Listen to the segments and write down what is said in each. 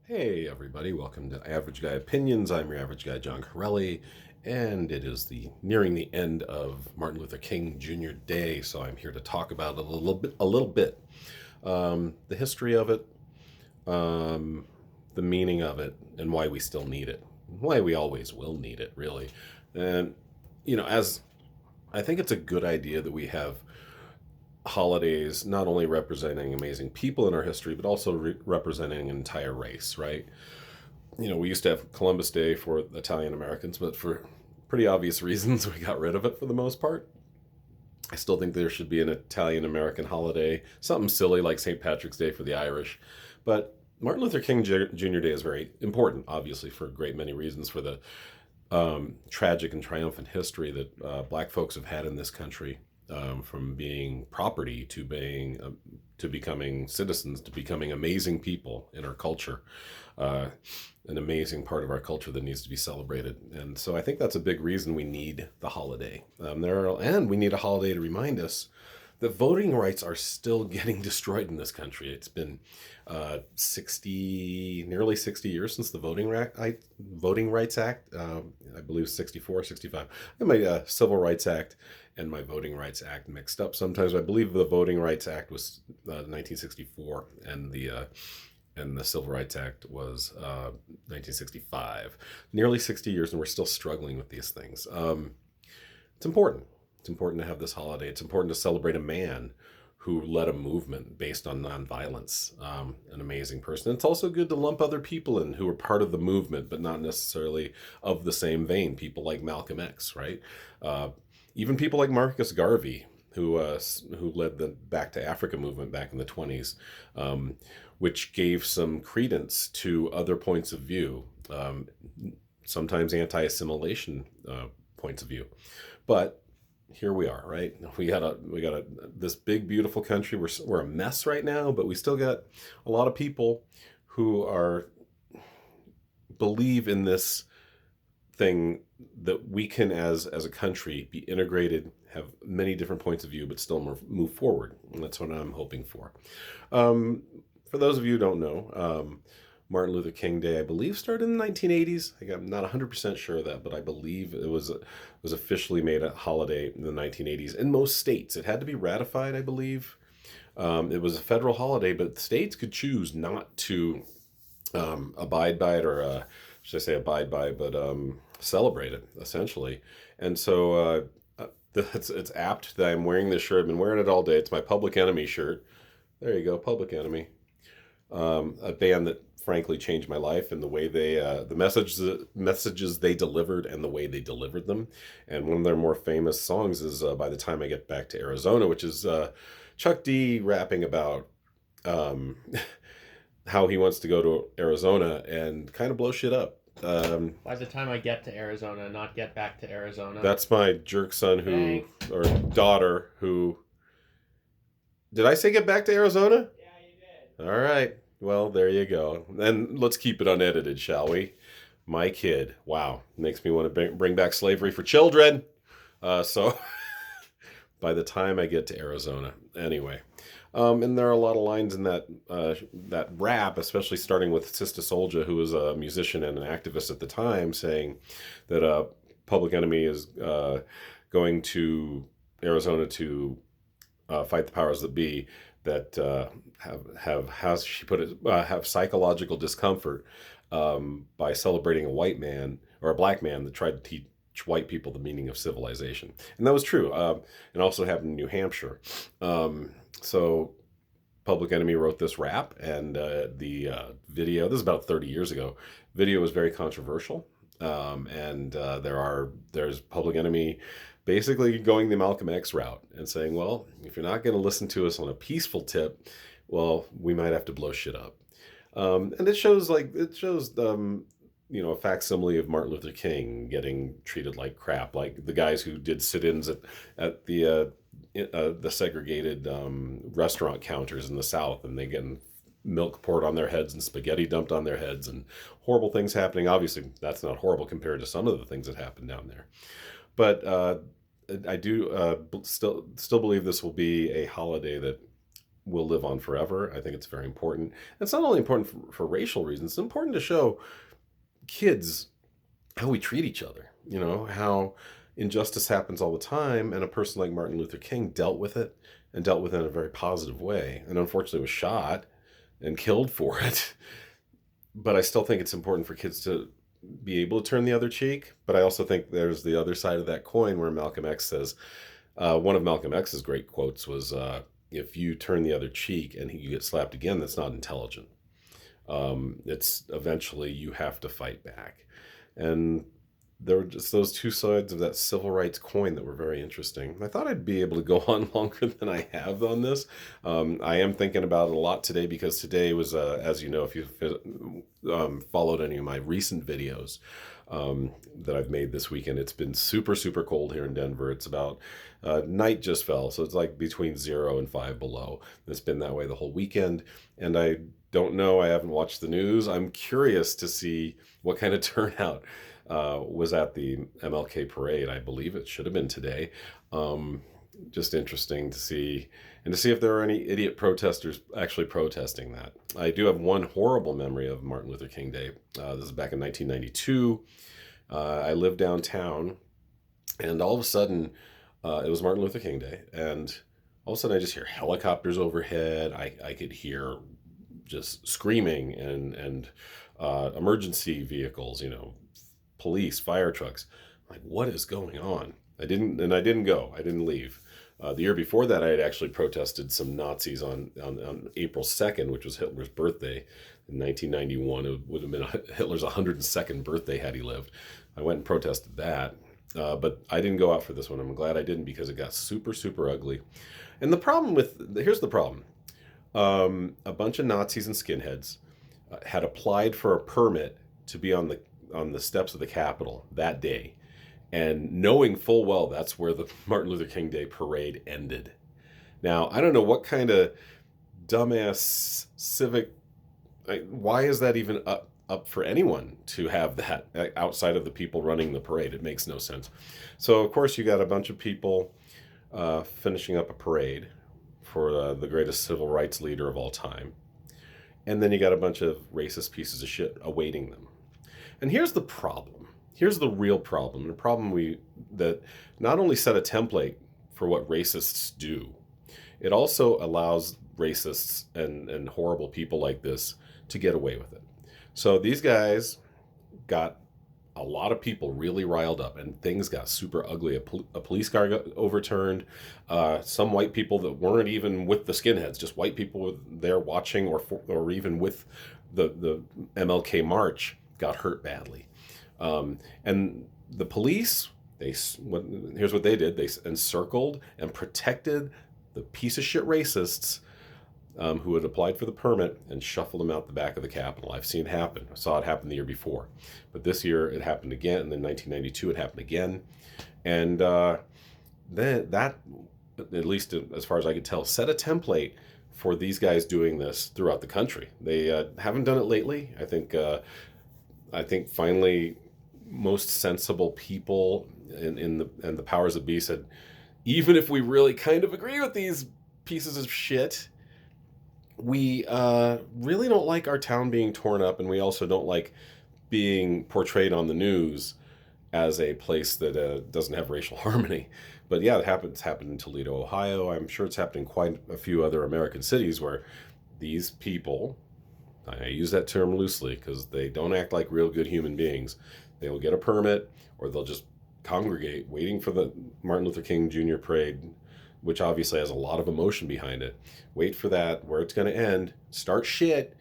Hey everybody, welcome to Average Guy Opinions. I'm your average guy, John Corelli, and it is the nearing the end of Martin Luther King Jr. Day, so I'm here to talk about it a little bit, the history of it, um, the meaning of it, and why we still need it, why we always will need it, really. And as I think it's a good idea that we have holidays not only representing amazing people in our history, but also representing an entire race, right? We used to have Columbus Day for Italian Americans, but for pretty obvious reasons, we got rid of it for the most part. I still think there should be an Italian American holiday, something silly like St. Patrick's Day for the Irish. But Martin Luther King Jr. Day is very important, obviously, for a great many reasons, for the tragic and triumphant history that black folks have had in this country, from being property to becoming citizens, to becoming amazing people in our culture, uh, an amazing part of our culture that needs to be celebrated. And so I think that's a big reason we need the holiday. And we need a holiday to remind us that voting rights are still getting destroyed in this country. It's been nearly 60 years since the Voting Rights Act. I believe 64, 65. And my Civil Rights Act and my Voting Rights Act mixed up sometimes. I believe the Voting Rights Act was 1964, and the Civil Rights Act was 1965. Nearly 60 years, and we're still struggling with these things. It's important. It's important to have this holiday. It's important to celebrate a man who led a movement based on nonviolence, an amazing person. It's also good to lump other people in who were part of the movement, but not necessarily of the same vein. People like Malcolm X, right? Uh, Even people like Marcus Garvey, who led the Back to Africa movement back in the 20s, which gave some credence to other points of view, sometimes anti-assimilation points of view. But here we are, right? We got this big beautiful country. We're a mess right now, but we still got a lot of people who are believe in this thing that we can, as a country, be integrated, have many different points of view, but still move forward. And that's what I'm hoping for. Um, for those of you who don't know, Martin Luther King Day, I believe, started in the 1980s. I'm not 100% sure of that, but I believe it was officially made a holiday in the 1980s in most states. It had to be ratified, I believe. It was a federal holiday, but states could choose not to abide by it, or should I say abide by, but celebrate it, essentially. And so it's apt that I'm wearing this shirt. I've been wearing it all day. It's my Public Enemy shirt. There you go, Public Enemy. A band that frankly changed my life, and the way the messages they delivered and the way they delivered them. And one of their more famous songs is "By the Time I Get Back to Arizona," which is Chuck D rapping about um, how he wants to go to Arizona and kind of blow shit up. By the time I get to Arizona, not get back to Arizona. That's my jerk son Thanks. or daughter who. Did I say get back to Arizona? Yeah, you did. All right. Well, there you go. And let's keep it unedited, shall we? My kid. Wow. Makes me want to bring back slavery for children. So by the time I get to Arizona. Anyway. And there are a lot of lines in that rap, especially starting with Sista Soldier, who was a musician and an activist at the time, saying that Public Enemy is going to Arizona to fight the powers that be, that have how she put it, have psychological discomfort by celebrating a white man or a black man that tried to teach white people the meaning of civilization. And that was true. And also happened in New Hampshire. So Public Enemy wrote this rap, and the video, this is about 30 years ago, video was very controversial. And there's Public Enemy basically going the Malcolm X route and saying, well, if you're not going to listen to us on a peaceful tip, well, we might have to blow shit up. And it shows a facsimile of Martin Luther King getting treated like crap, like the guys who did sit-ins at the segregated restaurant counters in the South, and they getting milk poured on their heads and spaghetti dumped on their heads, and horrible things happening. Obviously, that's not horrible compared to some of the things that happened down there. But I do still believe this will be a holiday that will live on forever. I think it's very important. It's not only important for racial reasons, it's important to show kids how we treat each other, how injustice happens all the time. And a person like Martin Luther King dealt with it and dealt with it in a very positive way. And unfortunately was shot and killed for it. But I still think it's important for kids to be able to turn the other cheek. But I also think there's the other side of that coin where Malcolm X says, one of Malcolm X's great quotes was, if you turn the other cheek and you get slapped again, that's not intelligent. It's eventually you have to fight back. And there were just those two sides of that civil rights coin that were very interesting. I thought I'd be able to go on longer than I have on this. I am thinking about it a lot today because today was, as you know, if you've followed any of my recent videos that I've made this weekend, it's been super, super cold here in Denver. It's about, night just fell, so it's like between 0 and 5 below. It's been that way the whole weekend, and I don't know, I haven't watched the news. I'm curious to see what kind of turnout was at the MLK parade. I believe it should have been today. Just interesting to see, and to see if there are any idiot protesters actually protesting that. I do have one horrible memory of Martin Luther King Day. This is back in 1992. I lived downtown, and all of a sudden, it was Martin Luther King Day, and all of a sudden I just hear helicopters overhead. I could hear just screaming and emergency vehicles, police, fire trucks. I'm like, what is going on? I didn't go. I didn't leave. The year before that, I had actually protested some Nazis on April 2nd, which was Hitler's birthday in 1991. It would have been Hitler's 102nd birthday had he lived. I went and protested that. But I didn't go out for this one. I'm glad I didn't because it got super, super ugly. And here's the problem. A bunch of Nazis and skinheads had applied for a permit to be on the steps of the Capitol that day, and knowing full well that's where the Martin Luther King Day parade ended. Now, I don't know what kind of dumbass civic, why is that even up for anyone to have that outside of the people running the parade? It makes no sense. So, of course, you got a bunch of people finishing up a parade for the greatest civil rights leader of all time. And then you got a bunch of racist pieces of shit awaiting them. And here's the problem. Here's the real problem. The problem that not only set a template for what racists do, it also allows racists and horrible people like this to get away with it. So these guys got a lot of people really riled up, and things got super ugly. A police car got overturned. Some white people that weren't even with the skinheads, just white people there watching or even with the MLK march, got hurt badly. And the police, here's what they did. They encircled and protected the piece of shit racists who had applied for the permit and shuffled them out the back of the Capitol. I've seen it happen. I saw it happen the year before. But this year it happened again, and then 1992 it happened again. And then that, at least as far as I could tell, set a template for these guys doing this throughout the country. They haven't done it lately. I think finally most sensible people and the powers that be said, even if we really kind of agree with these pieces of shit, we really don't like our town being torn up, and we also don't like being portrayed on the news as a place that doesn't have racial harmony. But yeah, it's happened in Toledo, Ohio. I'm sure it's happened in quite a few other American cities where these people, I use that term loosely because they don't act like real good human beings. They will get a permit, or they'll just congregate waiting for the Martin Luther King Jr. parade, which obviously has a lot of emotion behind it. Wait for that, where it's going to end, start shit,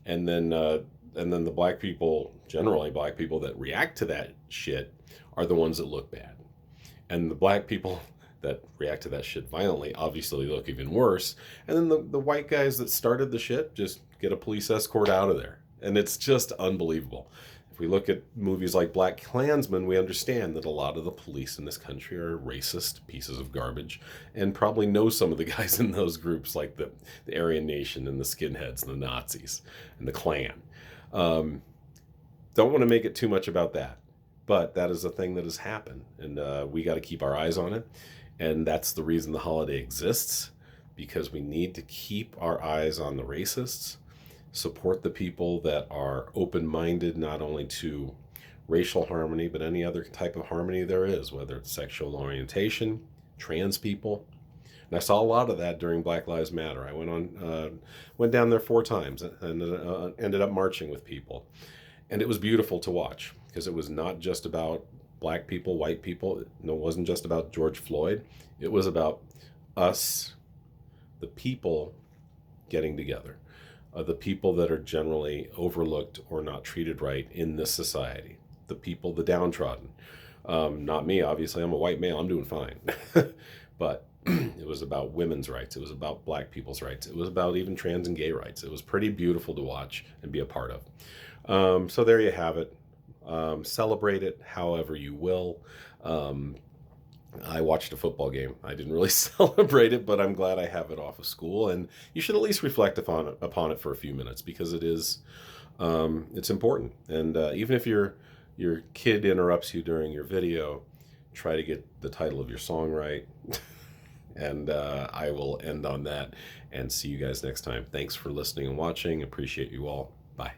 and then the black people, generally black people that react to that shit, are the ones that look bad. And the black people that react to that shit violently obviously look even worse. And then the white guys that started the shit just get a police escort out of there. And it's just unbelievable. If we look at movies like Black Klansman, we understand that a lot of the police in this country are racist pieces of garbage, and probably know some of the guys in those groups, like the Aryan Nation and the skinheads and the Nazis and the Klan. Don't want to make it too much about that, but that is a thing that has happened, and we got to keep our eyes on it. And that's the reason the holiday exists. because we need to keep our eyes on the racists, support the people that are open-minded not only to racial harmony, but any other type of harmony there is, whether it's sexual orientation, trans people. And I saw a lot of that during Black Lives Matter. I went down there 4 times and ended up marching with people. And it was beautiful to watch because it was not just about black people, white people. It wasn't just about George Floyd. It was about us, the people, getting together. The people that are generally overlooked or not treated right in this society. The people, the downtrodden. Not me, obviously. I'm a white male. I'm doing fine. But it was about women's rights. It was about black people's rights. It was about even trans and gay rights. It was pretty beautiful to watch and be a part of. So there you have it. Celebrate it however you will. I watched a football game. I didn't really celebrate it, but I'm glad I have it off of school. And you should at least reflect upon it for a few minutes because it is, it's important. And even if your kid interrupts you during your video, try to get the title of your song right. And I will end on that and see you guys next time. Thanks for listening and watching. Appreciate you all. Bye.